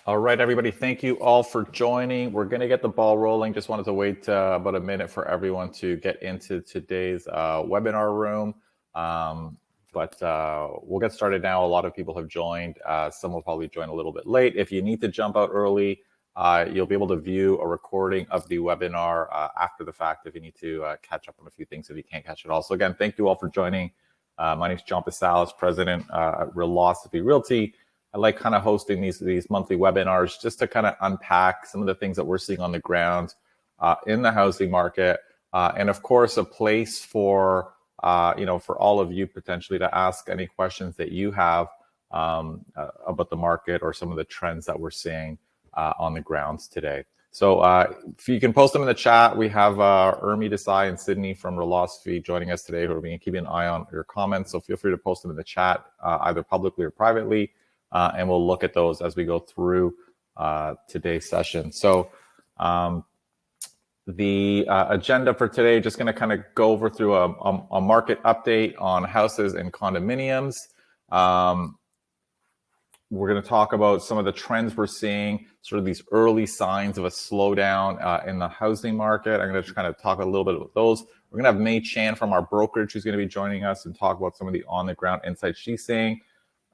All right, everybody. Thank you all for joining. We're going to get the ball rolling. Just wanted to wait about a minute for everyone to get into today's webinar room. But we'll get started now. A lot of people have joined. Some will probably join a little bit late. If you need to jump out early, you'll be able to view a recording of the webinar after the fact if you need to catch up on a few things if you can't catch it all. So again, thank you all for joining. My name is John Pasalis, President at Realosophy Realty. I like kind of hosting these monthly webinars just to kind of unpack some of the things that we're seeing on the ground in the housing market, and of course a place for for all of you potentially to ask any questions that you have about the market or some of the trends that we're seeing on the grounds today. So if you can post them in the chat, we have Ermi Desai and Sydney from Realosophy joining us today who are being keeping an eye on your comments. So feel free to post them in the chat either publicly or privately. And we'll look at those as we go through today's session. So the agenda for today, just going to kind of go over through a market update on houses and condominiums. We're going to talk about some of the trends we're seeing, sort of these early signs of a slowdown in the housing market. I'm going to kind of talk a little bit about those. We're going to have Mei Chan from our brokerage who's going to be joining us and talk about some of the on-the-ground insights she's seeing.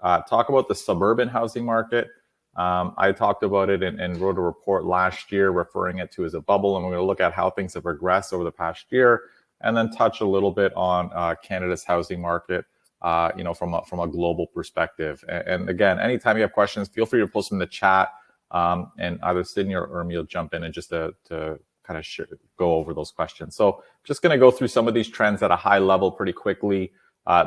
Talk about the suburban housing market. I talked about it and wrote a report last year referring it to as a bubble, and we're going to look at how things have progressed over the past year, and then touch a little bit on Canada's housing market, from a global perspective. And again, anytime you have questions, feel free to post them in the chat, and either Sydney or Ermi will jump in and just to kind of go over those questions. So just going to go through some of these trends at a high level pretty quickly.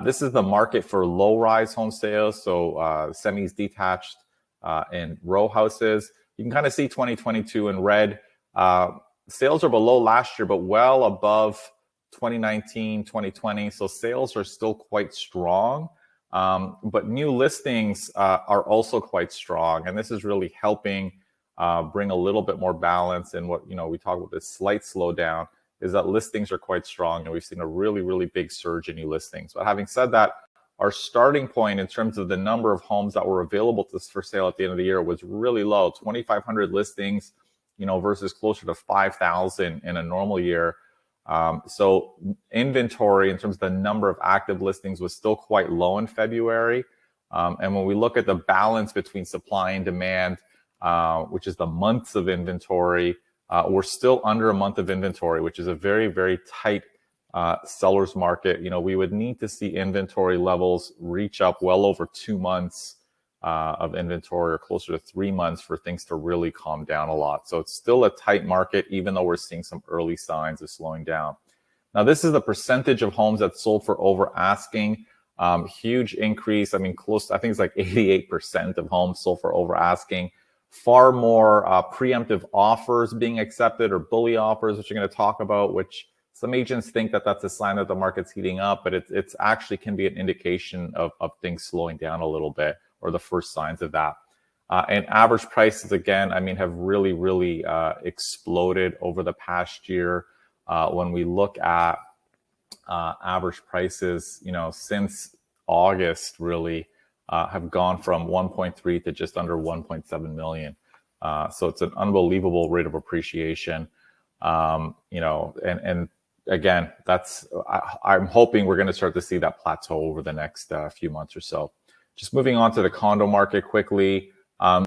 This is the market for low-rise home sales, so semis, detached, and row houses. You can kind of see 2022 in red. Sales are below last year, but well above 2019, 2020. So sales are still quite strong, but new listings are also quite strong. And this is really helping bring a little bit more balance in what, we talk about this slight slowdown, is that listings are quite strong, and we've seen a really, really big surge in new listings. But having said that, our starting point in terms of the number of homes that were available for sale at the end of the year was really low, 2,500 listings, versus closer to 5,000 in a normal year. So inventory in terms of the number of active listings was still quite low in February. And when we look at the balance between supply and demand, which is the months of inventory, we're still under a month of inventory, which is a very, very tight seller's market. We would need to see inventory levels reach up well over 2 months of inventory, or closer to 3 months, for things to really calm down a lot. So it's still a tight market, even though we're seeing some early signs of slowing down. Now, this is the percentage of homes that sold for over asking. Huge increase. I think it's like 88% of homes sold for over asking. Far more preemptive offers being accepted, or bully offers, which you're going to talk about, which some agents think that that's a sign that the market's heating up, but it's actually can be an indication of things slowing down a little bit, or the first signs of that. And average prices, again, have really, really exploded over the past year. When we look at average prices, since August, really, have gone from 1.3 to just under 1.7 million. So it's an unbelievable rate of appreciation. And again, I'm hoping we're going to start to see that plateau over the next few months or so. Just moving on to the condo market quickly.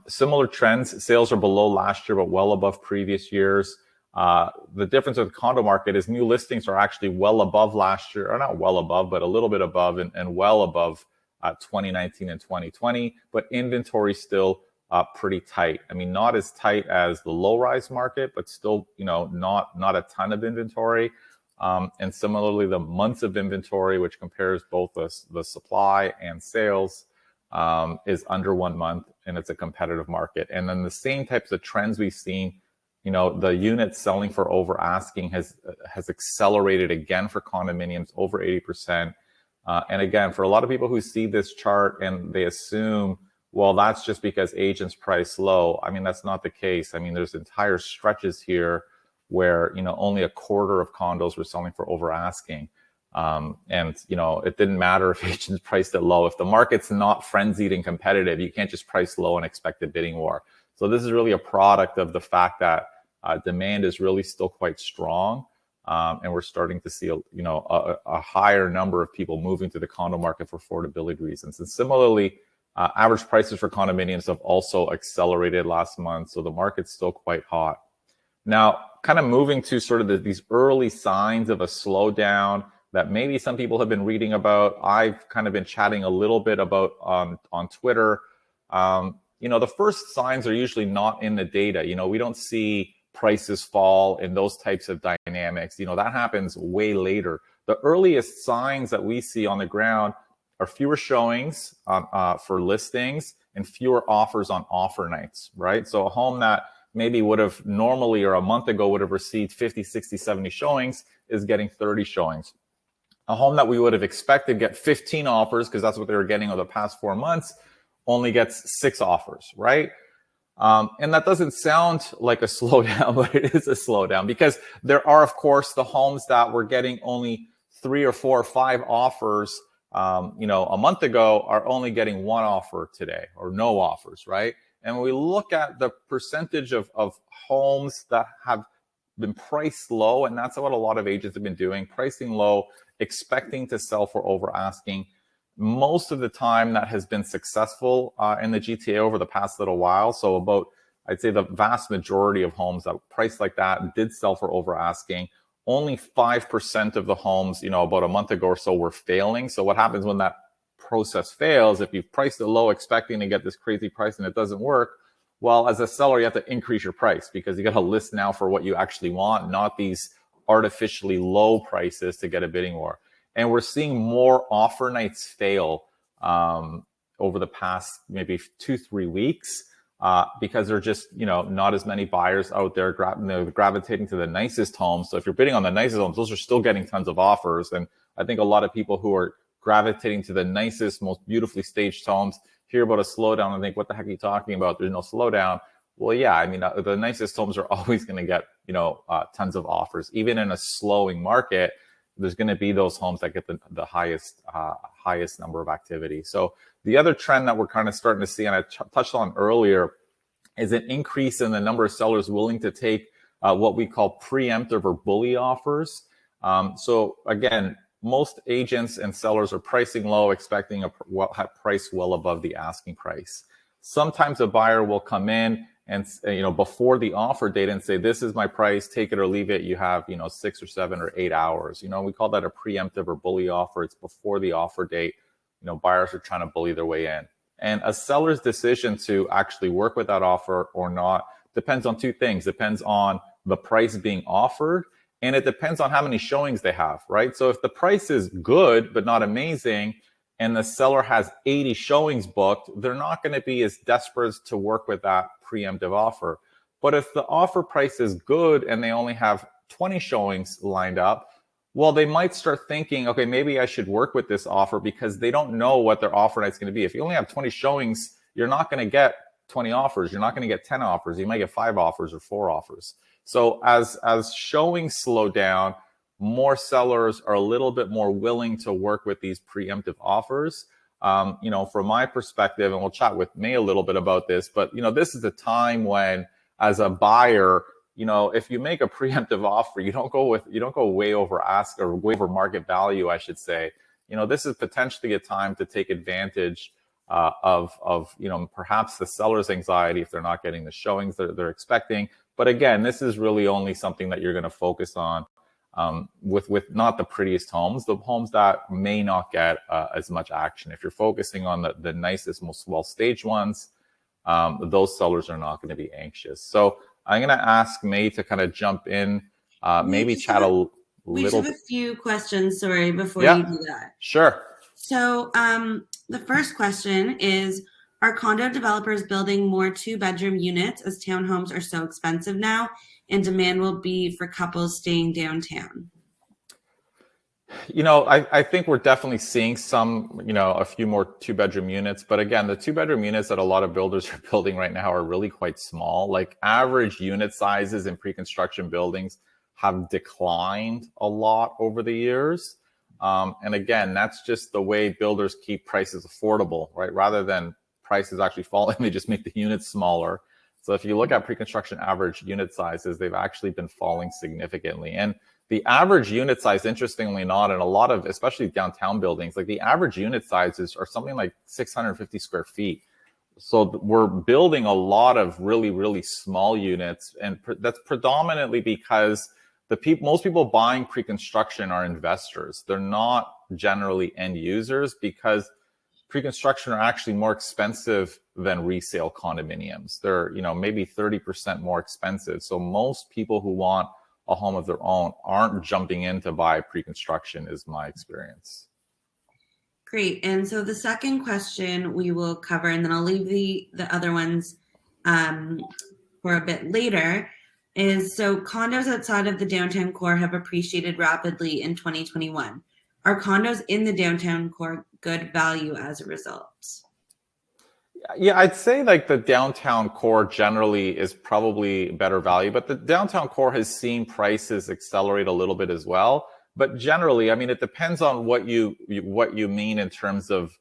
Similar trends. Sales are below last year, but well above previous years. The difference with the condo market is new listings are actually well above last year, or not well above, but a little bit above, and well above 2019 and 2020, but inventory still pretty tight. Not as tight as the low-rise market, but still, not a ton of inventory. And similarly, the months of inventory, which compares both the supply and sales, is under 1 month, and it's a competitive market. And then the same types of trends we've seen, the units selling for over asking has accelerated again for condominiums, over 80%. And again, for a lot of people who see this chart and they assume, well, that's just because agents price low. That's not the case. There's entire stretches here where, only a quarter of condos were selling for over asking. And, it didn't matter if agents priced it low. If the market's not frenzied and competitive, you can't just price low and expect a bidding war. So this is really a product of the fact that demand is really still quite strong. And we're starting to see a higher number of people moving to the condo market for affordability reasons. And similarly, average prices for condominiums have also accelerated last month. So the market's still quite hot. Now, kind of moving to sort of these early signs of a slowdown that maybe some people have been reading about. I've kind of been chatting a little bit about on Twitter. The first signs are usually not in the data. We don't see prices fall in those types of dynamics. That happens way later. The earliest signs that we see on the ground are fewer showings for listings and fewer offers on offer nights, right? So a home that maybe would have normally or a month ago would have received 50, 60, 70 showings is getting 30 showings. A home that we would have expected get 15 offers, because that's what they were getting over the past 4 months, only gets 6 offers, right? And that doesn't sound like a slowdown, but it is a slowdown, because there are, of course, the homes that were getting only 3 or 4 or 5 offers, a month ago are only getting 1 offer today, or no offers, right? And when we look at the percentage of homes that have been priced low, and that's what a lot of agents have been doing, pricing low, expecting to sell for over asking. Most of the time that has been successful in the GTA over the past little while. So I'd say the vast majority of homes that priced like that did sell for over asking. Only 5% of the homes, about a month ago or so were failing. So what happens when that process fails, if you've priced it low expecting to get this crazy price and it doesn't work, well, as a seller, you have to increase your price, because you got to list now for what you actually want, not these artificially low prices to get a bidding war. And we're seeing more offer nights fail over the past maybe 2-3 weeks because there are just not as many buyers out there gravitating to the nicest homes. So if you're bidding on the nicest homes, those are still getting tons of offers. And I think a lot of people who are gravitating to the nicest, most beautifully staged homes hear about a slowdown and think, what the heck are you talking about? There's no slowdown. Well, yeah, I mean, the nicest homes are always going to get, tons of offers. Even in a slowing market, there's going to be those homes that get the highest number of activity. So the other trend that we're kind of starting to see, and I touched on earlier, is an increase in the number of sellers willing to take what we call preemptive or bully offers. So again, most agents and sellers are pricing low, expecting a price well above the asking price. Sometimes a buyer will come in and before the offer date and say, this is my price, take it or leave it. You have 6 or 7 or 8 hours. We call that a preemptive or bully offer. It's before the offer date. Buyers are trying to bully their way in. And a seller's decision to actually work with that offer or not depends on 2 things. Depends on the price being offered, and it depends on how many showings they have, right? So if the price is good but not amazing, and the seller has 80 showings booked, they're not going to be as desperate to work with that preemptive offer. But if the offer price is good and they only have 20 showings lined up, well, they might start thinking, okay, maybe I should work with this offer, because they don't know what their offer night's going to be. If you only have 20 showings, you're not going to get 20 offers. You're not going to get 10 offers. You might get 5 offers or 4 offers. So as showings slow down, more sellers are a little bit more willing to work with these preemptive offers. From my perspective, and we'll chat with May a little bit about this, but this is a time when, as a buyer, if you make a preemptive offer, you don't go way over ask, or way over market value, I should say. This is potentially a time to take advantage of perhaps the seller's anxiety if they're not getting the showings that they're expecting. But again, this is really only something that you're going to focus on with not the prettiest homes, the homes that may not get as much action. If you're focusing on the nicest, most well-staged ones, those sellers are not going to be anxious. So I'm going to ask May to kind of jump in, maybe chat a little. We just have a few questions, sorry, before you do that. Sure. So the first question is, are condo developers building more 2-bedroom units as townhomes are so expensive now, and demand will be for couples staying downtown? I think we're definitely seeing a few more 2-bedroom units. But again, the 2-bedroom units that a lot of builders are building right now are really quite small. Like, average unit sizes in pre-construction buildings have declined a lot over the years. And again, that's just the way builders keep prices affordable, right? Rather than prices actually falling, they just make the units smaller. So if you look at pre-construction average unit sizes, they've actually been falling significantly. And the average unit size, interestingly not, in a lot of, especially downtown buildings, like the average unit sizes are something like 650 square feet. So we're building a lot of really, really small units. And that's predominantly because most people buying pre-construction are investors. They're not generally end users, because pre-construction are actually more expensive than resale condominiums. They're, maybe 30% more expensive. So most people who want a home of their own aren't jumping in to buy pre-construction, is my experience. Great. And so the second question we will cover, and then I'll leave the other ones for a bit later, is so condos outside of the downtown core have appreciated rapidly in 2021. Are condos in the downtown core good value as a result? Yeah, I'd say like the downtown core generally is probably better value, but the downtown core has seen prices accelerate a little bit as well. But generally, I mean, it depends on what you mean in terms of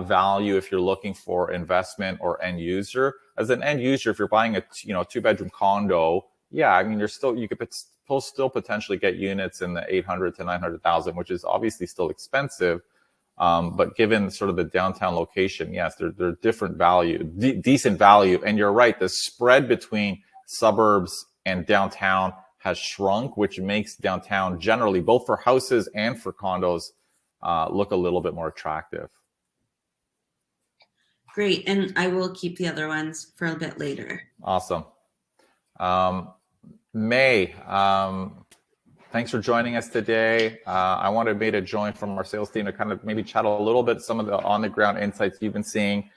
value. If you're looking for investment or end user, as an end user, if you're buying a 2-bedroom condo, yeah, I mean, you could still potentially get units in the 800 to 900,000, which is obviously still expensive. But given sort of the downtown location, yes, they're different value, decent value. And you're right, the spread between suburbs and downtown has shrunk, which makes downtown generally, both for houses and for condos, look a little bit more attractive. Great. And I will keep the other ones for a bit later. Awesome. May, thanks for joining us today. I wanted May to join from our sales team to kind of maybe chat a little bit some of the on-the-ground insights you've been seeing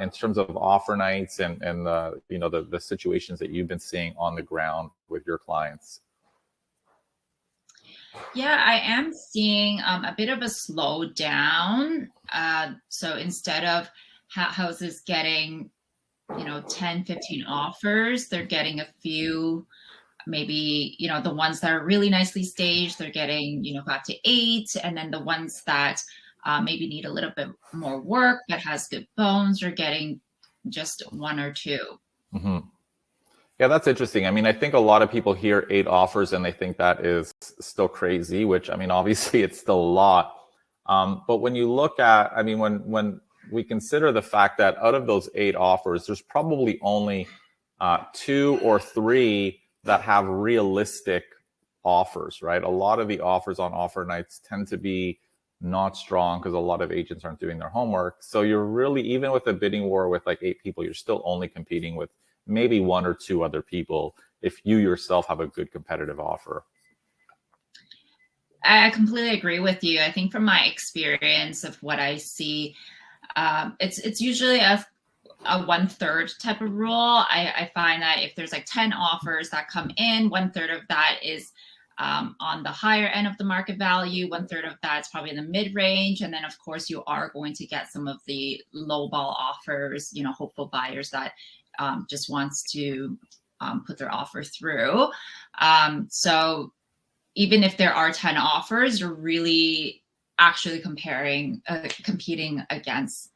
in terms of offer nights and the situations that you've been seeing on the ground with your clients. Yeah, I am seeing a bit of a slowdown. So instead of houses getting 10, 15 offers, they're getting a few. Maybe, the ones that are really nicely staged, they're getting, 5 to 8. And then the ones that maybe need a little bit more work, that has good bones, are getting just 1 or 2. Mm-hmm. Yeah, that's interesting. I mean, I think a lot of people hear 8 offers and they think that is still crazy, which, I mean, obviously it's still a lot. But when you look at, I mean, when we consider the fact that out of those 8 offers, there's probably only 2 or 3 that have realistic offers, right? A lot of the offers on offer nights tend to be not strong because a lot of agents aren't doing their homework. So you're really, even with a bidding war with like 8 people, you're still only competing with maybe 1 or 2 other people if you yourself have a good competitive offer. I completely agree with you. I think from my experience of what I see, it's usually a 1/3 type of rule. I find that if there's like 10 offers that come in, 1/3 of that is on the higher end of the market value, 1/3 of that is probably in the mid-range. And then of course you are going to get some of the lowball offers, hopeful buyers that just wants to put their offer through. So even if there are 10 offers, you're really actually competing against,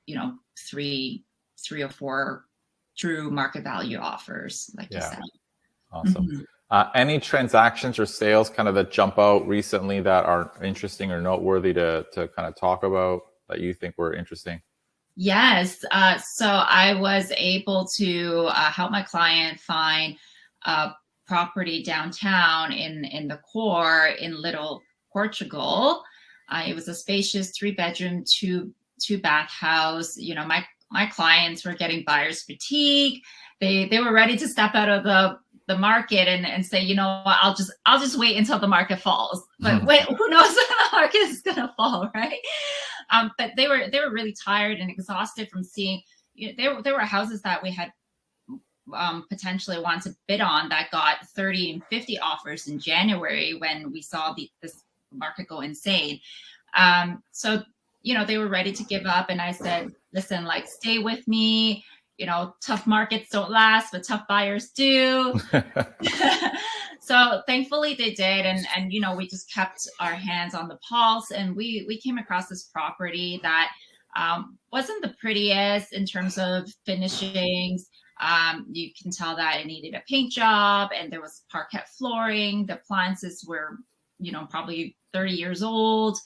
3 or 4 true market value offers, like you said. Awesome. Mm-hmm. Any transactions or sales kind of that jump out recently that are interesting or noteworthy to kind of talk about that you think were interesting? Yes. So I was able to help my client find a property downtown in the core in Little Portugal. It was a spacious 3-bedroom, 2-bath house. My clients were getting buyer's fatigue. They were ready to step out of the market and say, I'll just wait until the market falls. But wait, who knows when the market is gonna fall, right? But they were really tired and exhausted from seeing. There were houses that we had potentially wanted to bid on that got 30 and 50 offers in January when we saw this market go insane. So they were ready to give up, and I said, listen, like, stay with me. Tough markets don't last, but tough buyers do. So thankfully they did. And we just kept our hands on the pulse, and we came across this property that wasn't the prettiest in terms of finishings. You can tell that it needed a paint job, and there was parquet flooring. The appliances were, probably 30 years old.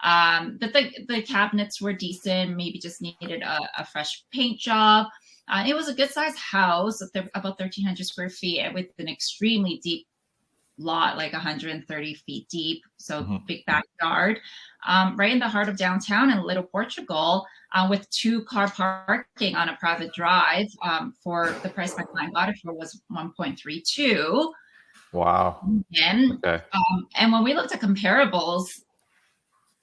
But the cabinets were decent, maybe just needed a fresh paint job. It was a good sized house, about 1,300 square feet, and with an extremely deep lot, like 130 feet deep, so big backyard, right in the heart of downtown in Little Portugal, with 2-car parking on a private drive. For the price my client got it for was 1.32. Wow. And when we looked at comparables,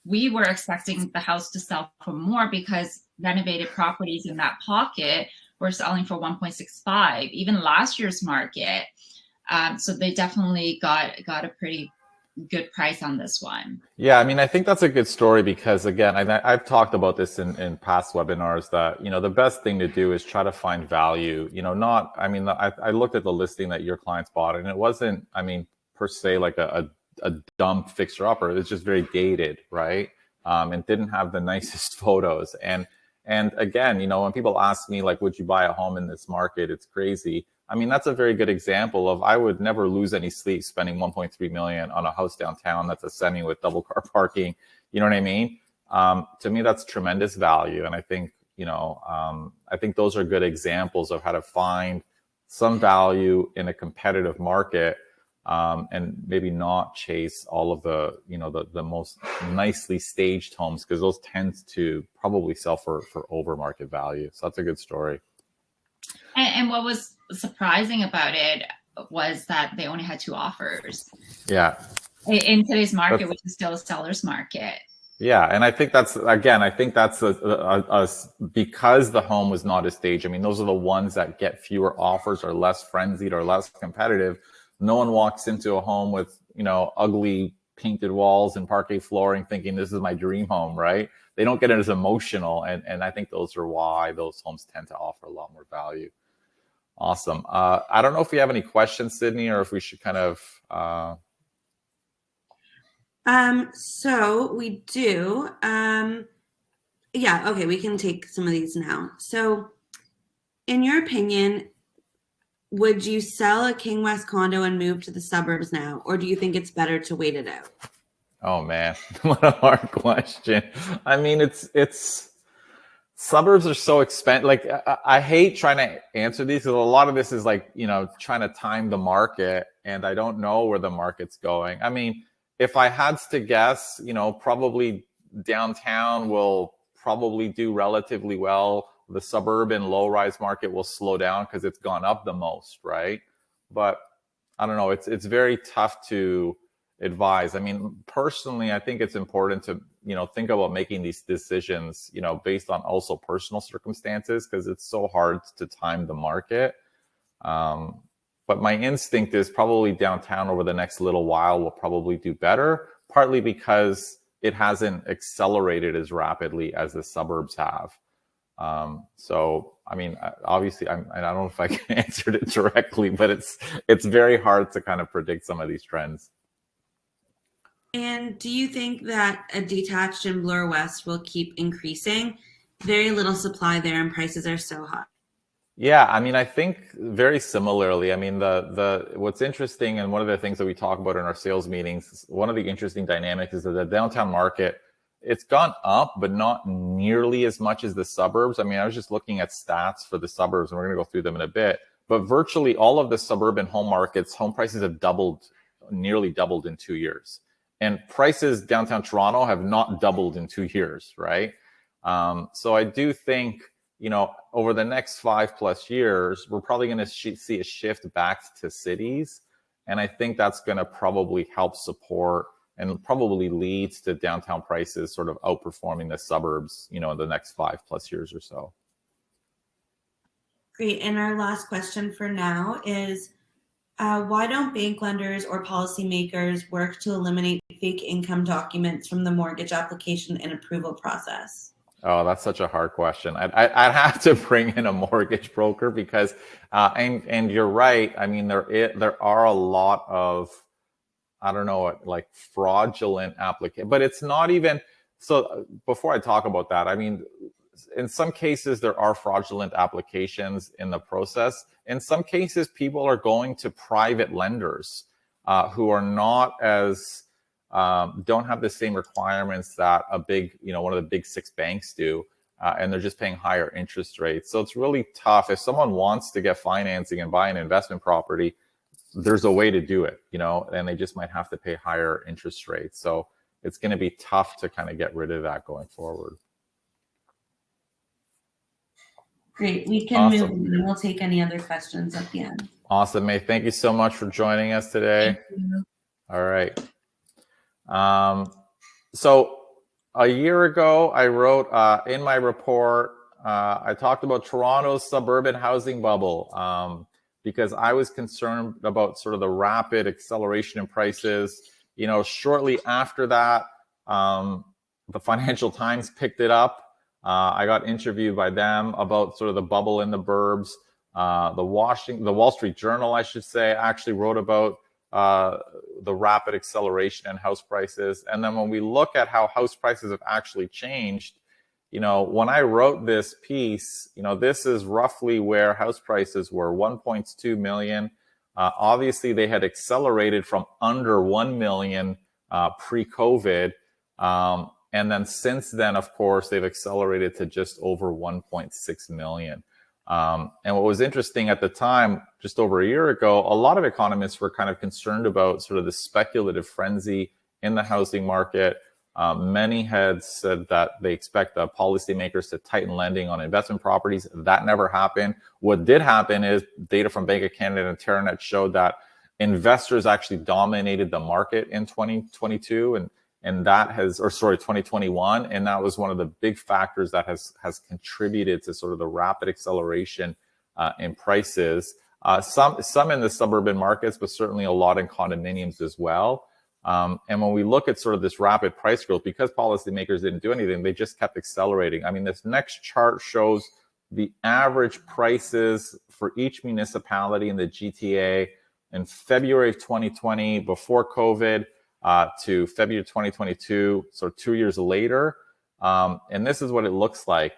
we were expecting the house to sell for more because renovated properties in that pocket were selling for 1.65, even last year's market. So they definitely got a pretty good price on this one. Yeah, I mean, I think that's a good story because, again, I've talked about this in past webinars that, the best thing to do is try to find value. I looked at the listing that your clients bought, and it wasn't, per se, like a dumb fixer-upper. It's just very dated, right? And didn't have the nicest photos. And again, when people ask me, like, would you buy a home in this market? It's crazy. That's a very good example of, I would never lose any sleep spending 1.3 million on a house downtown that's a semi with double car parking. You know what I mean? To me, that's tremendous value. And I think, I think those are good examples of how to find some value in a competitive market, and maybe not chase all of the most nicely staged homes, because those tend to probably sell for over market value. So that's a good story. And what was surprising about it was that they only had 2 offers. Yeah. In today's market, which is still a seller's market. Yeah, and I think that's because the home was not a stage. Those are the ones that get fewer offers, or less frenzied, or less competitive. No one walks into a home with, ugly painted walls and parquet flooring thinking this is my dream home, right? They don't get it as emotional. And I think those are why those homes tend to offer a lot more value. Awesome. I don't know if we have any questions, Sydney, or if we should kind of... So we do. Yeah, okay, we can take some of these now. So in your opinion, would you sell a King West condo and move to the suburbs now, or do you think it's better to wait it out? Oh man, what a hard question. It's suburbs are so expensive. Like, I hate trying to answer these because a lot of this is like, trying to time the market, and I don't know where the market's going. If I had to guess, probably downtown will probably do relatively well. The suburban low-rise market will slow down because it's gone up the most, right? But I don't know. It's very tough to advise. Personally, I think it's important to, think about making these decisions, based on also personal circumstances, because it's so hard to time the market. But my instinct is probably downtown over the next little while will probably do better, partly because it hasn't accelerated as rapidly as the suburbs have. Obviously, I don't know if I can answer it directly, but it's very hard to kind of predict some of these trends. And do you think that a detached in Bloor West will keep increasing? Very little supply there, and prices are so high. Yeah, I think very similarly. The what's interesting, and one of the things that we talk about in our sales meetings, one of the interesting dynamics is that the downtown market, it's gone up, but not nearly as much as the suburbs. I was just looking at stats for the suburbs, and we're going to go through them in a bit. But virtually all of the suburban home markets, home prices have nearly doubled in 2 years. And prices downtown Toronto have not doubled in 2 years, right? So I do think, over the next 5+ years, we're probably going to see a shift back to cities. And I think that's going to probably help support and probably leads to downtown prices sort of outperforming the suburbs, in the next 5+ years or so. Great. And our last question for now is, why don't bank lenders or policymakers work to eliminate fake income documents from the mortgage application and approval process? Oh, that's such a hard question. I'd have to bring in a mortgage broker because, and you're right. There are a lot of, I don't know, like fraudulent applicant, but it's not even. So before I talk about that, in some cases, there are fraudulent applications in the process. In some cases, people are going to private lenders who are not as, don't have the same requirements that a big, one of the big 6 banks do. And they're just paying higher interest rates. So it's really tough. If someone wants to get financing and buy an investment property, there's a way to do it, and they just might have to pay higher interest rates. So it's going to be tough to kind of get rid of that going forward. Great. We can move on, and we'll take any other questions at the end. Awesome, May. Thank you so much for joining us today. Thank you. All right. So a year ago, I wrote in my report, I talked about Toronto's suburban housing bubble because I was concerned about sort of the rapid acceleration in prices. Shortly after that, the Financial Times picked it up. I got interviewed by them about sort of the bubble in the burbs. The Wall Street Journal, I should say, actually wrote about the rapid acceleration in house prices. And then when we look at how house prices have actually changed, when I wrote this piece, this is roughly where house prices were, 1.2 million. Obviously, they had accelerated from under 1 million pre-COVID. And then since then, of course, they've accelerated to just over 1.6 million. And what was interesting at the time, just over a year ago, a lot of economists were kind of concerned about sort of the speculative frenzy in the housing market. Many had said that they expect the policymakers to tighten lending on investment properties. That never happened. What did happen is data from Bank of Canada and Terranet showed that investors actually dominated the market in 2022 and that has, 2021, and that was one of the big factors that has contributed to sort of the rapid acceleration in prices. Some in the suburban markets, but certainly a lot in condominiums as well. And when we look at sort of this rapid price growth, because policymakers didn't do anything, they just kept accelerating. I mean, this next chart shows the average prices for each municipality in the GTA in February of 2020, before COVID, to February 2022, so 2 years later. And this is what it looks like.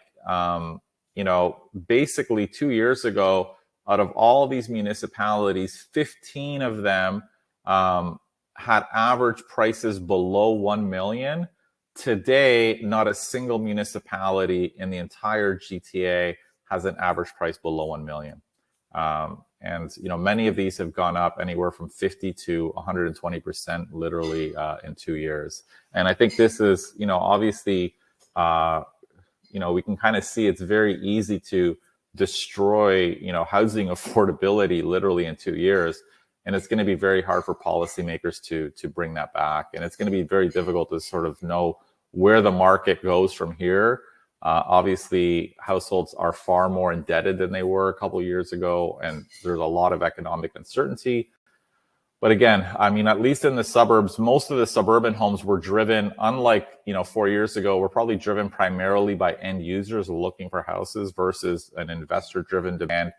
Basically 2 years ago, out of all these municipalities, 15 of them had average prices below 1 million. Today, not a single municipality in the entire GTA has an average price below 1 million. And many of these have gone up anywhere from 50 to 120% literally in 2 years. And I think this is, obviously, we can kind of see it's very easy to destroy, housing affordability literally in 2 years. And it's going to be very hard for policymakers to bring that back. And it's going to be very difficult to sort of know where the market goes from here. Obviously, households are far more indebted than they were a couple of years ago, and there's a lot of economic uncertainty. But again, I mean, at least in the suburbs, most of the suburban homes were driven, unlike 4 years ago, were probably driven primarily by end users looking for houses versus an investor-driven demand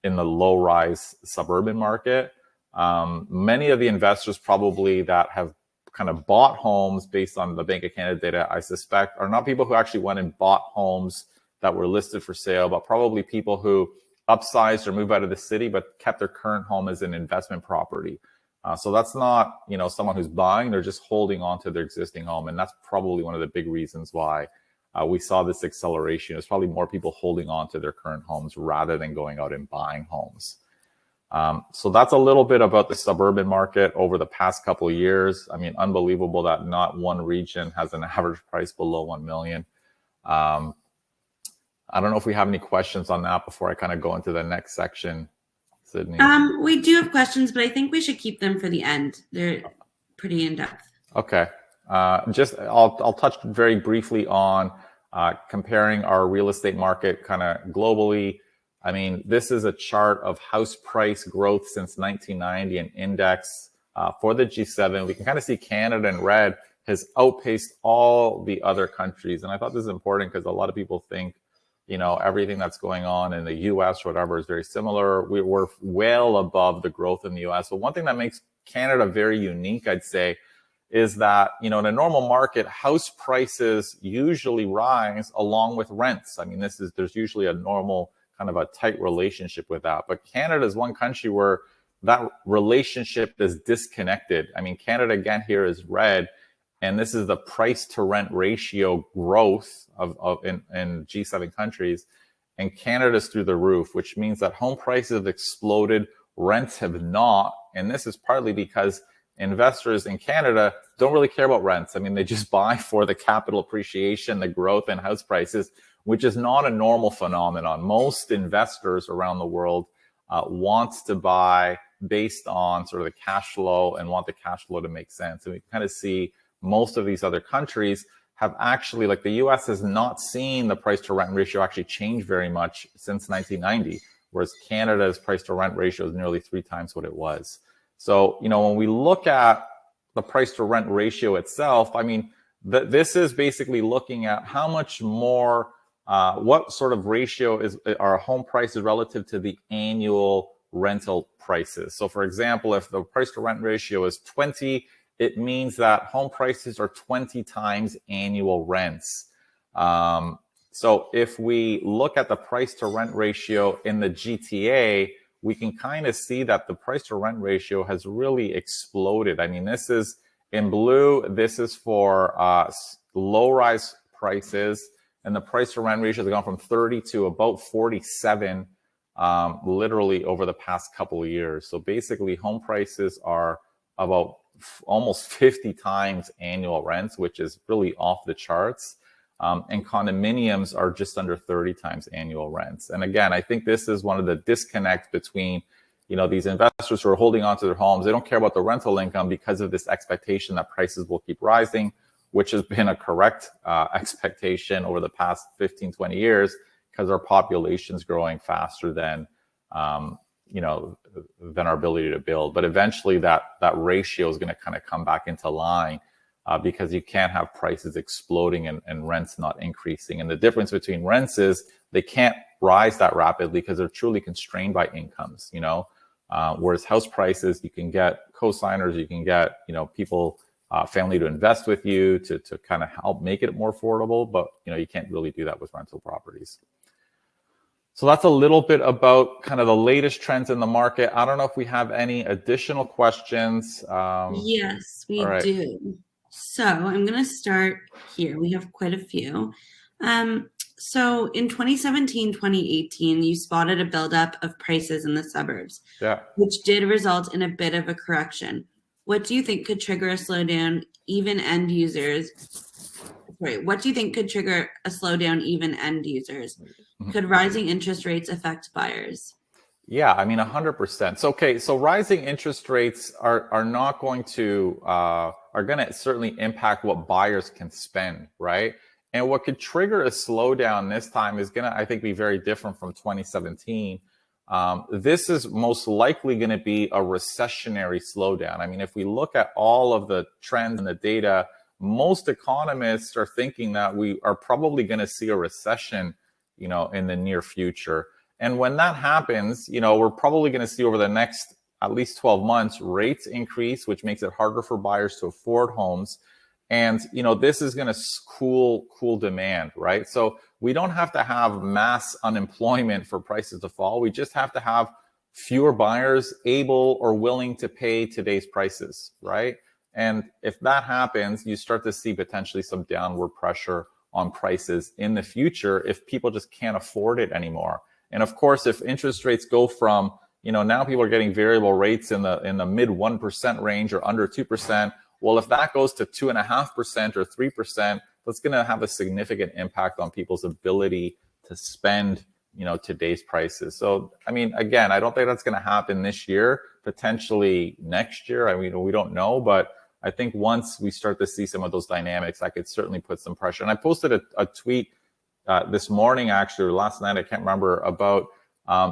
in the low-rise suburban market. Many of the investors probably that have kind of bought homes based on the Bank of Canada data, I suspect, are not people who actually went and bought homes that were listed for sale, but probably people who upsized or moved out of the city, but kept their current home as an investment property. So that's not, someone who's buying, they're just holding on to their existing home. And that's probably one of the big reasons why we saw this acceleration. It's probably more people holding on to their current homes rather than going out and buying homes. So that's a little bit about the suburban market over the past couple of years. I mean, unbelievable that not one region has an average price below 1 million. I don't know if we have any questions on that before I kind of go into the next section, Sydney. We do have questions, but I think we should keep them for the end. They're pretty in-depth. Okay. I'll touch very briefly on comparing our real estate market kind of globally. I mean, this is a chart of house price growth since 1990, an index for the G7. We can kind of see Canada in red has outpaced all the other countries. And I thought this is important because a lot of people think, everything that's going on in the US or whatever is very similar. We're well above the growth in the US. But one thing that makes Canada very unique, I'd say, is that, in a normal market, house prices usually rise along with rents. I mean, there's usually a normal kind of a tight relationship with that. But Canada is one country where that relationship is disconnected. I mean, Canada again here is red, and this is the price to rent ratio growth in G7 countries. And Canada's through the roof, which means that home prices have exploded, rents have not. And this is partly because investors in Canada don't really care about rents. I mean, they just buy for the capital appreciation, the growth in house prices, which is not a normal phenomenon. Most investors around the world want to buy based on sort of the cash flow and want the cash flow to make sense. And we kind of see most of these other countries have actually, like the US has not seen the price to rent ratio actually change very much since 1990, whereas Canada's price to rent ratio is nearly 3 times what it was. So, when we look at the price to rent ratio itself, I mean, this is basically looking at how much more, what sort of ratio are home prices relative to the annual rental prices. So for example, if the price to rent ratio is 20, it means that home prices are 20 times annual rents. So if we look at the price to rent ratio in the GTA, we can kind of see that the price to rent ratio has really exploded. I mean, this is in blue, this is for low rise prices, and the price to rent ratio has gone from 30 to about 47 literally over the past couple of years. So basically home prices are about almost 50 times annual rents, which is really off the charts. And condominiums are just under 30 times annual rents. And again, I think this is one of the disconnects between, these investors who are holding onto their homes. They don't care about the rental income because of this expectation that prices will keep rising, which has been a correct expectation over the past 15, 20 years, because our population is growing faster than, than our ability to build. But eventually that ratio is going to kind of come back into line. Because you can't have prices exploding and rents not increasing. And the difference between rents is they can't rise that rapidly because they're truly constrained by incomes, whereas house prices, you can get co-signers, you can get, people, family to invest with you to kind of help make it more affordable, but, you can't really do that with rental properties. So that's a little bit about kind of the latest trends in the market. I don't know if we have any additional questions. Yes, we do. So I'm going to start here. We have quite a few. So in 2017, 2018, you spotted a buildup of prices in the suburbs, which did result in a bit of a correction. What do you think could trigger a slowdown, even end users? What do you think could trigger a slowdown, even end users? Could rising interest rates affect buyers? Yeah, I mean, 100%. So rising interest rates are not going to are going to certainly impact what buyers can spend, right? And what could trigger a slowdown this time is going to, I think, be very different from 2017. This is most likely going to be a recessionary slowdown. I mean, if we look at all of the trends and the data, most economists are thinking that we are probably going to see a recession, in the near future. And when that happens, we're probably going to see over the next at least 12 months, rates increase, which makes it harder for buyers to afford homes. And, this is going to cool demand, right? So we don't have to have mass unemployment for prices to fall. We just have to have fewer buyers able or willing to pay today's prices, right? And if that happens, you start to see potentially some downward pressure on prices in the future if people just can't afford it anymore. And of course, if interest rates go from, now people are getting variable rates in the mid 1% range or under 2%. Well, if that goes to 2.5% or 3%, that's going to have a significant impact on people's ability to spend, today's prices. So, I mean, again, I don't think that's going to happen this year, potentially next year. I mean, we don't know, but I think once we start to see some of those dynamics, I could certainly put some pressure. And I posted a tweet this morning, actually, or last night, I can't remember, about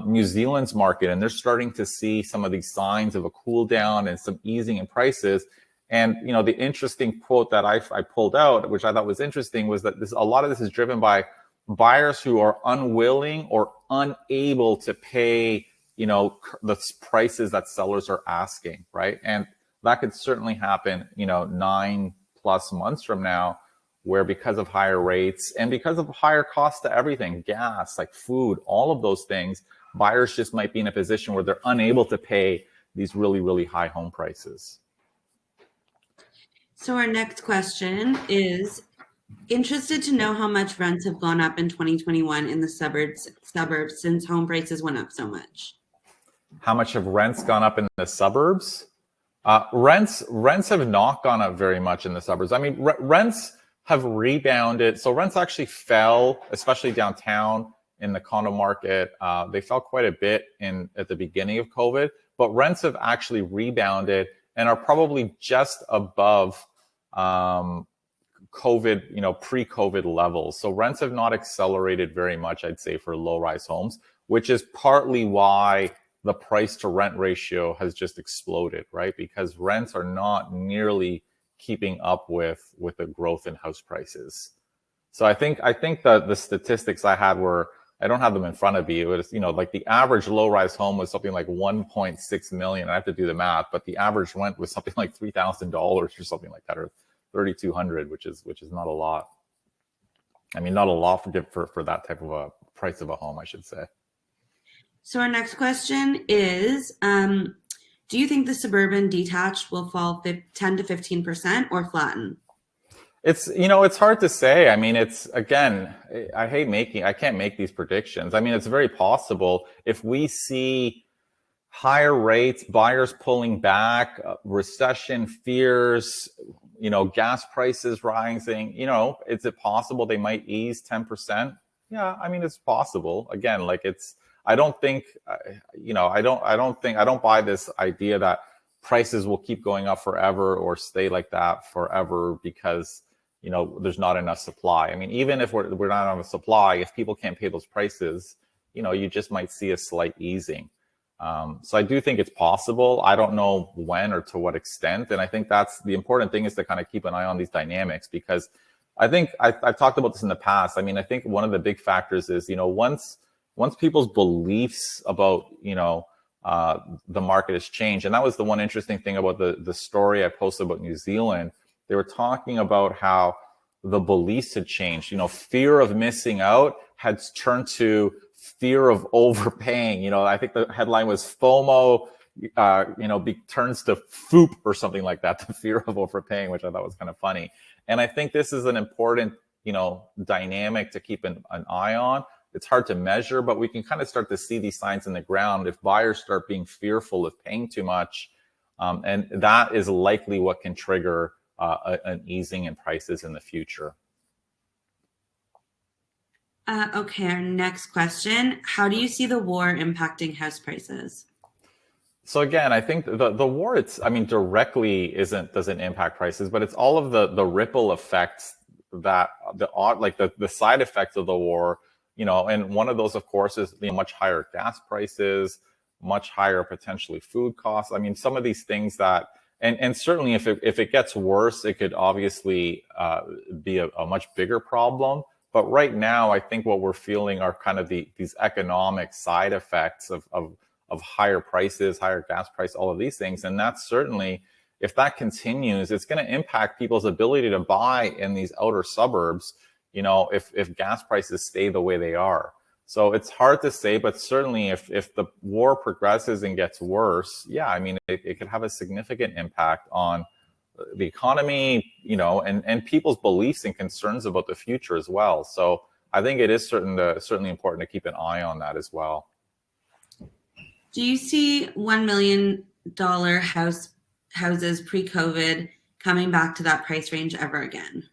New Zealand's market. And they're starting to see some of these signs of a cool down and some easing in prices. And, the interesting quote that I pulled out, which I thought was interesting, was that a lot of this is driven by buyers who are unwilling or unable to pay, the prices that sellers are asking, right? And that could certainly happen, 9+ months from now, where because of higher rates and because of higher costs to everything, gas, like food, all of those things, buyers just might be in a position where they're unable to pay these really, really high home prices. So our next question is, interested to know how much rents have gone up in 2021 in the suburbs since home prices went up so much. How much have rents gone up in the suburbs? Rents have not gone up very much in the suburbs. I mean, rents have rebounded. So rents actually fell, especially downtown in the condo market. They fell quite a bit at the beginning of COVID, but rents have actually rebounded and are probably just above COVID, pre-COVID levels. So rents have not accelerated very much, I'd say, for low-rise homes, which is partly why the price to rent ratio has just exploded, right? Because rents are not nearly keeping up with the growth in house prices. So I think the statistics I had were, I don't have them in front of me. It was, like the average low-rise home was something like 1.6 million. I have to do the math, but the average rent was something like $3,000 or something like that, or 3,200, which is not a lot. I mean, not a lot for that type of a price of a home, I should say. So our next question is, do you think the suburban detached will fall 10 to 15% or flatten? It's hard to say. I mean, I can't make these predictions. I mean, it's very possible if we see higher rates, buyers pulling back, recession fears, gas prices rising, is it possible they might ease 10%? Yeah, I mean, it's possible. Again, like I don't buy this idea that prices will keep going up forever or stay like that forever because, there's not enough supply. I mean, even if we're not on the supply, if people can't pay those prices, you just might see a slight easing. So I do think it's possible. I don't know when or to what extent. And I think that's the important thing, is to kind of keep an eye on these dynamics, because I think I've talked about this in the past. I mean, I think one of the big factors is, once people's beliefs about, the market has changed. And that was the one interesting thing about the story I posted about New Zealand. They were talking about how the beliefs had changed. Fear of missing out had turned to fear of overpaying. I think the headline was FOMO, turns to FOOP or something like that, the fear of overpaying, which I thought was kind of funny. And I think this is an important, dynamic to keep an eye on. It's hard to measure, but we can kind of start to see these signs in the ground if buyers start being fearful of paying too much. And that is likely what can trigger an easing in prices in the future. Okay, our next question. How do you see the war impacting house prices? So again, I think the war, directly doesn't impact prices, but it's all of the ripple effects that the side effects of the war, and one of those, of course, is much higher gas prices, much higher potentially food costs. I mean, some of these things that, and certainly if it gets worse, it could obviously be a much bigger problem. But right now, I think what we're feeling are kind of these economic side effects of higher prices, higher gas price, all of these things. And that's certainly, if that continues, it's going to impact people's ability to buy in these outer suburbs, if gas prices stay the way they are. So it's hard to say, but certainly if the war progresses and gets worse, yeah, I mean, it could have a significant impact on the economy, and people's beliefs and concerns about the future as well. So I think it is certainly important to keep an eye on that as well. Do you see $1 million houses pre-COVID coming back to that price range ever again?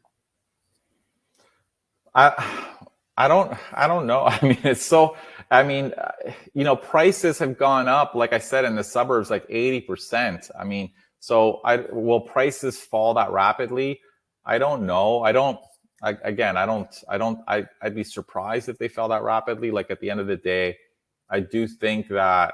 I don't know. I mean, prices have gone up, like I said, in the suburbs, like 80%. I mean, so will prices fall that rapidly? I don't know. I'd be surprised if they fell that rapidly. Like at the end of the day, I do think that,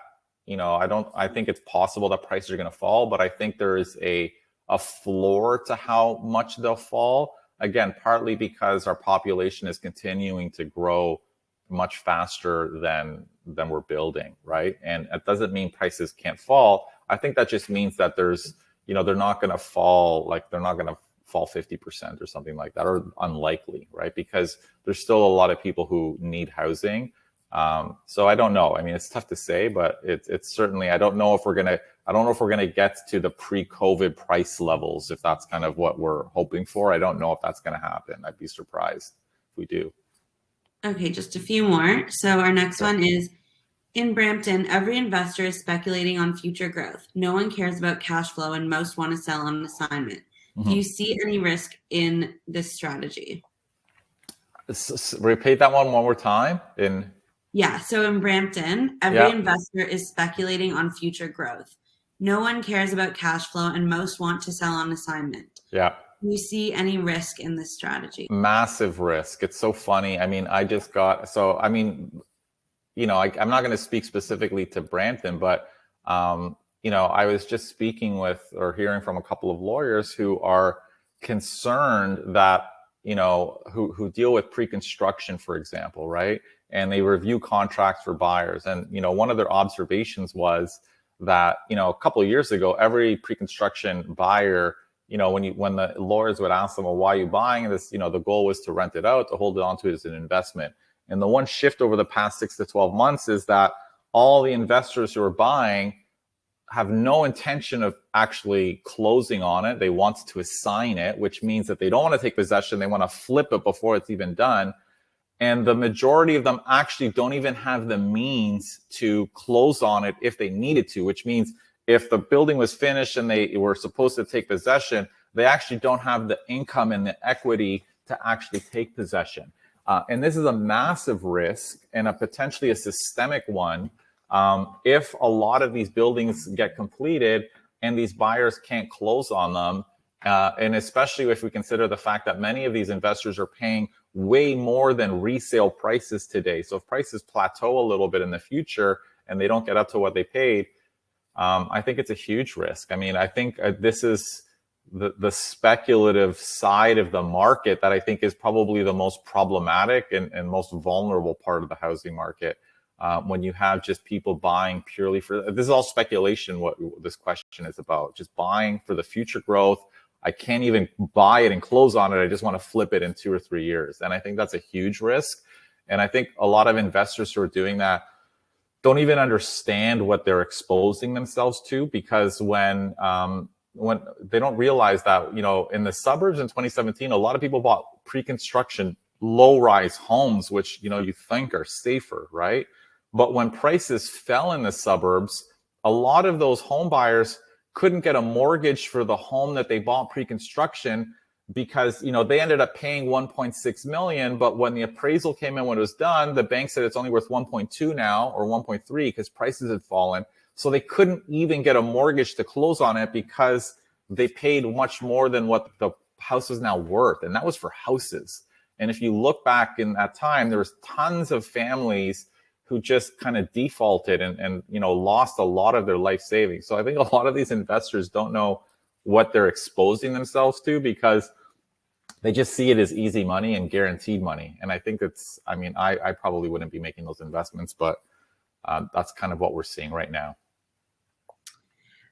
I think it's possible that prices are going to fall, but I think there is a floor to how much they'll fall. Again, partly because our population is continuing to grow much faster than we're building, right? And it doesn't mean prices can't fall. I think that just means that there's, they're not going to fall, like they're not going to fall 50% or something like that, or unlikely, right? Because there's still a lot of people who need housing. So I don't know. I mean, it's tough to say, but it's certainly, I don't know if we're going to get to the pre-COVID price levels, if that's kind of what we're hoping for. I don't know if that's going to happen. I'd be surprised if we do. Okay, just a few more. So our next one is, in Brampton, every investor is speculating on future growth. No one cares about cash flow and most want to sell on assignment. Do you see any risk in this strategy? Repeat that one more time. Yeah, so in Brampton, every investor is speculating on future growth. No one cares about cash flow and most want to sell on assignment. Yeah. Do you see any risk in this strategy? Massive risk. It's so funny. I mean, I'm not going to speak specifically to Brampton, but, I was just speaking with or hearing from a couple of lawyers who are concerned that, who deal with pre-construction, for example, right? And they review contracts for buyers. And, one of their observations was that, a couple of years ago, every pre-construction buyer, when the lawyers would ask them, well, why are you buying this? The goal was to rent it out, to hold it onto it as an investment. And the one shift over the past 6 to 12 months is that all the investors who are buying have no intention of actually closing on it. They want to assign it, which means that they don't want to take possession. They want to flip it before it's even done. And the majority of them actually don't even have the means to close on it if they needed to, which means if the building was finished and they were supposed to take possession, they actually don't have the income and the equity to actually take possession. And this is a massive risk and potentially a systemic one. If a lot of these buildings get completed and these buyers can't close on them, and especially if we consider the fact that many of these investors are paying way more than resale prices today. So if prices plateau a little bit in the future and they don't get up to what they paid, I think it's a huge risk. I mean, I think this is the speculative side of the market that I think is probably the most problematic and most vulnerable part of the housing market. When you have just people buying purely for, this is all speculation, what this question is about, just buying for the future growth. I can't even buy it and close on it. I just want to flip it in 2 or 3 years. And I think that's a huge risk. And I think a lot of investors who are doing that don't even understand what they're exposing themselves to, because when they don't realize that, in the suburbs in 2017, a lot of people bought pre-construction low-rise homes, which, you think are safer, right? But when prices fell in the suburbs, a lot of those home buyers couldn't get a mortgage for the home that they bought pre-construction because, they ended up paying 1.6 million. But when the appraisal came in, when it was done, the bank said it's only worth 1.2 now or 1.3 because prices had fallen. So they couldn't even get a mortgage to close on it because they paid much more than what the house is now worth. And that was for houses. And if you look back in that time, there was tons of families who just kind of defaulted and lost a lot of their life savings. So I think a lot of these investors don't know what they're exposing themselves to because they just see it as easy money and guaranteed money. And I think I probably wouldn't be making those investments, but that's kind of what we're seeing right now.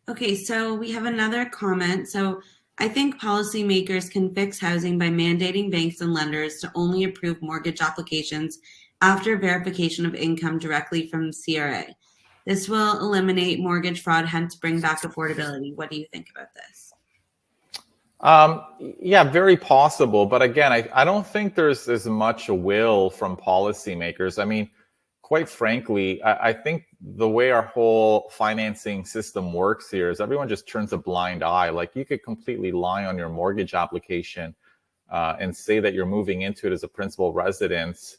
Okay, so we have another comment. So I think policymakers can fix housing by mandating banks and lenders to only approve mortgage applications after verification of income directly from CRA. This will eliminate mortgage fraud, hence bring back affordability. What do you think about this? Yeah, very possible. But again, I don't think there's as much will from policymakers. I mean, quite frankly, I think the way our whole financing system works here is everyone just turns a blind eye. Like you could completely lie on your mortgage application and say that you're moving into it as a principal residence.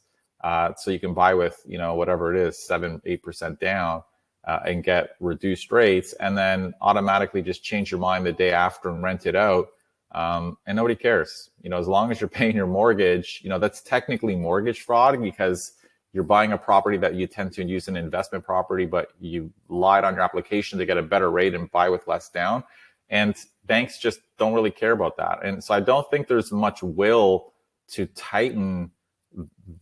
So you can buy with, whatever it is, 7-8% down and get reduced rates, and then automatically just change your mind the day after and rent it out. And nobody cares, as long as you're paying your mortgage, that's technically mortgage fraud because you're buying a property that you tend to use an investment property, but you lied on your application to get a better rate and buy with less down. And banks just don't really care about that. And so I don't think there's much will to tighten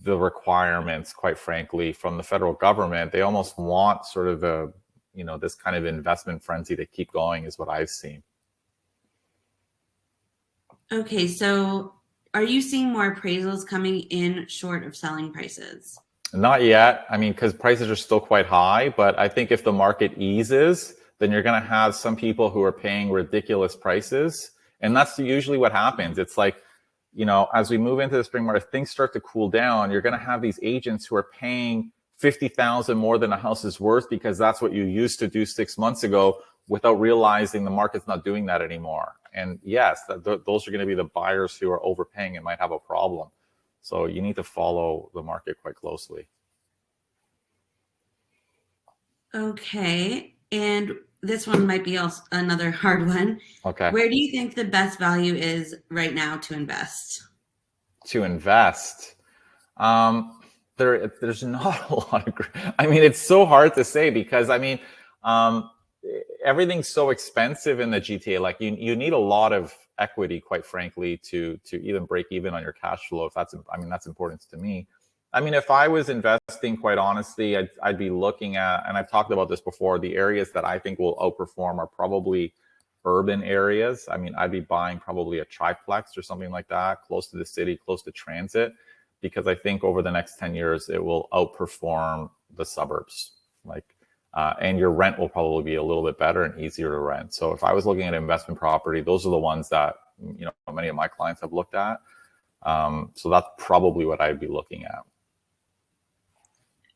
the requirements, quite frankly, from the federal government. They almost want sort of this kind of investment frenzy to keep going is what I've seen. Okay, so are you seeing more appraisals coming in short of selling prices? Not yet. I mean, because prices are still quite high, but I think if the market eases, then you're going to have some people who are paying ridiculous prices. And that's usually what happens. It's like, as we move into the spring market, things start to cool down. You're going to have these agents who are paying $50,000 more than a house is worth because that's what you used to do 6 months ago without realizing the market's not doing that anymore. And yes, those are going to be the buyers who are overpaying and might have a problem. So you need to follow the market quite closely. Okay, and this one might be also another hard one. Okay. Where do you think the best value is right now to invest? To invest, there's not a lot of. I mean, it's so hard to say because everything's so expensive in the GTA. Like you need a lot of equity, quite frankly, to even break even on your cash flow. That's important to me. I mean, if I was investing, quite honestly, I'd be looking at, and I've talked about this before, the areas that I think will outperform are probably urban areas. I mean, I'd be buying probably a triplex or something like that, close to the city, close to transit, because I think over the next 10 years, it will outperform the suburbs. And your rent will probably be a little bit better and easier to rent. So if I was looking at investment property, those are the ones that, many of my clients have looked at. So that's probably what I'd be looking at.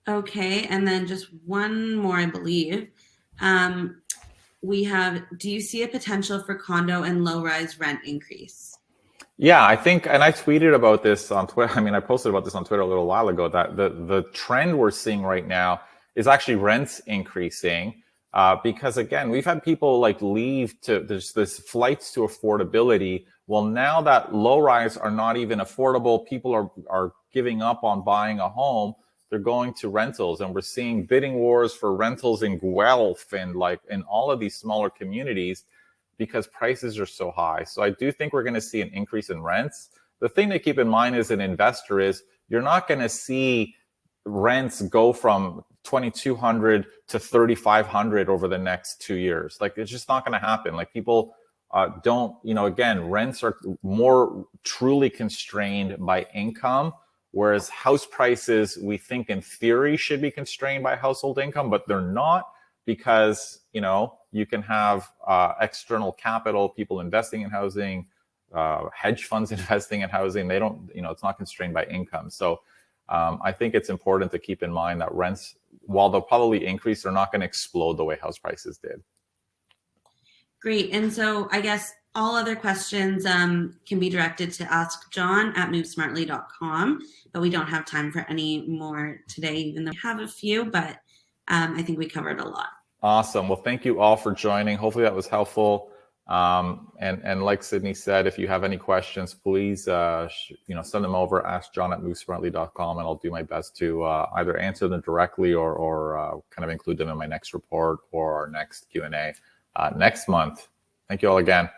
Okay, and then just one more, I believe. We have, do you see a potential for condo and low-rise rent increase? Yeah, I think, and I tweeted about this on Twitter. I posted about this on Twitter a little while ago, that the trend we're seeing right now is actually rents increasing. Because again, we've had people leave there's this flights to affordability. Well, now that low-rise are not even affordable, people are giving up on buying a home. They're going to rentals, and we're seeing bidding wars for rentals in Guelph and in all of these smaller communities because prices are so high. So I do think we're going to see an increase in rents. The thing to keep in mind as an investor is you're not going to see rents go from $2,200 to $3,500 over the next 2 years. It's just not going to happen. People don't, again, rents are more truly constrained by income. Whereas house prices, we think in theory should be constrained by household income, but they're not, because, you can have external capital, people investing in housing, hedge funds investing in housing. They don't, it's not constrained by income. So I think it's important to keep in mind that rents, while they'll probably increase, they're not going to explode the way house prices did. Great. And so I guess all other questions can be directed to askjohn@movesmartly.com, but we don't have time for any more today, even though we have a few, but I think we covered a lot. Awesome. Well, thank you all for joining. Hopefully that was helpful. And like Sydney said, if you have any questions, please, send them over, askjohn@movesmartly.com, and I'll do my best to either answer them directly or kind of include them in my next report or our next Q&A next month. Thank you all again.